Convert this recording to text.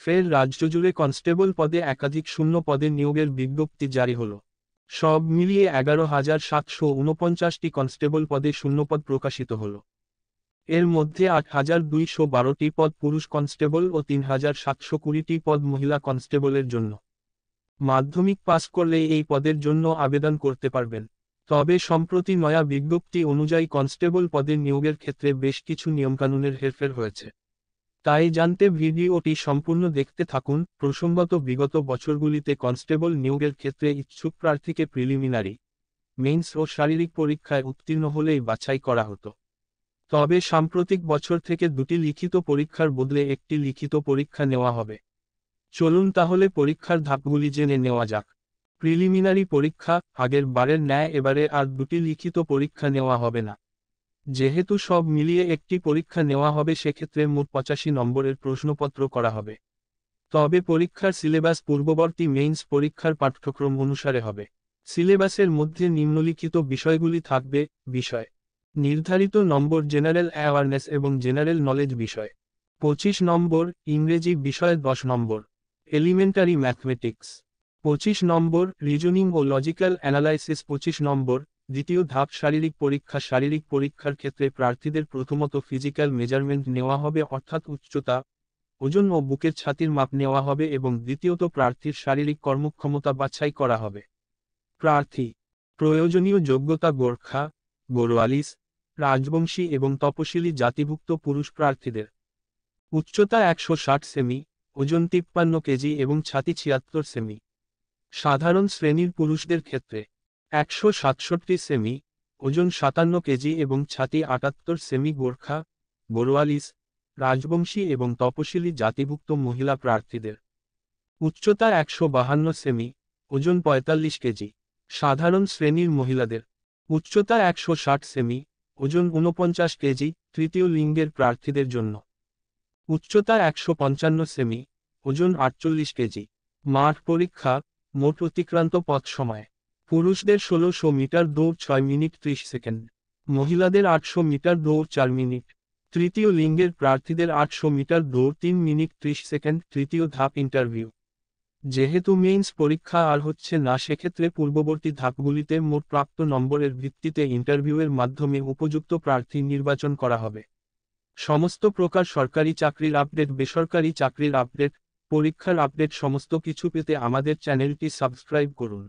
ফের রাজ্যজুড়ে কনস্টেবল পদে একাধিক শূন্য পদে নিয়োগের বিজ্ঞপ্তি জারি হল। সব মিলিয়ে 11,749টি কনস্টেবল পদে শূন্যপদ প্রকাশিত হল। এর মধ্যে 8,212টি পদ পুরুষ কনস্টেবল ও 3,720টি পদ মহিলা কনস্টেবলের জন্য। মাধ্যমিক পাস করলে এই পদের জন্য আবেদন করতে পারবেন। তবে সম্প্রতি নয়া বিজ্ঞপ্তি অনুযায়ী কনস্টেবল পদে নিয়োগের ক্ষেত্রে বেশ কিছু নিয়মকানুনের হেরফের হয়েছে। তাই জানতে ভিডিওটি সম্পূর্ণ দেখতে থাকুন। প্রসঙ্গত, বিগত বছরগুলিতে কনস্টেবল নিয়োগের ক্ষেত্রে ইচ্ছুক প্রার্থীকে প্রিলিমিনারি, মেইনস ও শারীরিক পরীক্ষায় উত্তীর্ণ হলেই বাছাই করা হতো। তবে সাম্প্রতিক বছর থেকে দুটি লিখিত পরীক্ষার বদলে একটি লিখিত পরীক্ষা নেওয়া হবে। চলুন তাহলে পরীক্ষার ধাপগুলি জেনে নেওয়া যাক। প্রিলিমিনারি পরীক্ষা, আগের বারের ন্যায় এবারে আর দুটি লিখিত পরীক্ষা নেওয়া হবে না। যেহেতু সব মিলিয়ে একটি পরীক্ষা নেওয়া হবে, সেক্ষেত্রে মোট 85 নম্বরের প্রশ্নপত্র করা হবে। তবে পরীক্ষার সিলেবাস পূর্ববর্তী মেইনস পরীক্ষার পাঠ্যক্রম অনুসারে হবে। সিলেবাসের মধ্যে নিম্নলিখিত বিষয়গুলি থাকবে: বিষয় নির্ধারিত নম্বর জেনারেল অ্যাওয়ারনেস এবং জেনারেল নলেজ বিষয় 25 নম্বর, ইংরেজি বিষয়ে 10 নম্বর, এলিমেন্টারি ম্যাথমেটিক্স 25 নম্বর, রিজনিং ও লজিক্যাল অ্যানালাইসিস 25 নম্বর। দ্বিতীয় ধাপ শারীরিক পরীক্ষা। শারীরিক পরীক্ষার ক্ষেত্রে প্রার্থীদের প্রথমত ফিজিক্যাল মেজারমেন্ট নেওয়া হবে, অর্থাৎ উচ্চতা, ওজন ও বুকের ছাতির মাপ নেওয়া হবে, এবং দ্বিতীয়ত প্রার্থীর শারীরিক কর্মক্ষমতা বাছাই করা হবে। প্রার্থী প্রয়োজনীয় যোগ্যতা: গোর্খা, বড়োয়ালিস, রাজবংশী এবং তপশিলি জাতিভুক্ত পুরুষ প্রার্থীদের উচ্চতা 160 সেমি, ওজন 53 কেজি এবং ছাতি 76 সেমি। সাধারণ শ্রেণীর পুরুষদের ক্ষেত্রে 167 সেমি, ওজন 57 কেজি এবং ছাতি 78 সেমি। গোর্খা, বড়োয়ালিস, রাজবংশী এবং তপশিলি জাতিভুক্ত মহিলা প্রার্থীদের উচ্চতা 152 সেমি, ওজন 45 কেজি। সাধারণ শ্রেণীর মহিলাদের উচ্চতা 160 সেমি, ওজন 49 কেজি। তৃতীয় লিঙ্গের প্রার্থীদের জন্য উচ্চতা 155 সেমি, ওজন 48 কেজি। মাঠ পরীক্ষা। মোট অতিক্রান্ত পথ সময়: পুরুষদের 1600 মিটার দৌড় 6 মিনিট 30 সেকেন্ড, মহিলাদের 800 মিটার দৌড় 4 মিনিট। তৃতীয় লিঙ্গের প্রার্থীদের 800 মিটার দৌড় 3 মিনিট 30 সেকেন্ড। তৃতীয় ধাপ ইন্টারভিউ। যেহেতু মেইনস পরীক্ষা আর হচ্ছে না, সেক্ষেত্রে পূর্ববর্তী ধাপগুলিতে মোট প্রাপ্ত নম্বরের ভিত্তিতে ইন্টারভিউয়ের মাধ্যমে উপযুক্ত প্রার্থী নির্বাচন করা হবে। সমস্ত প্রকার সরকারি চাকরির আপডেট, বেসরকারি চাকরির আপডেট, পরীক্ষার আপডেট সমস্ত কিছু পেতে আমাদের চ্যানেলটি সাবস্ক্রাইব করুন।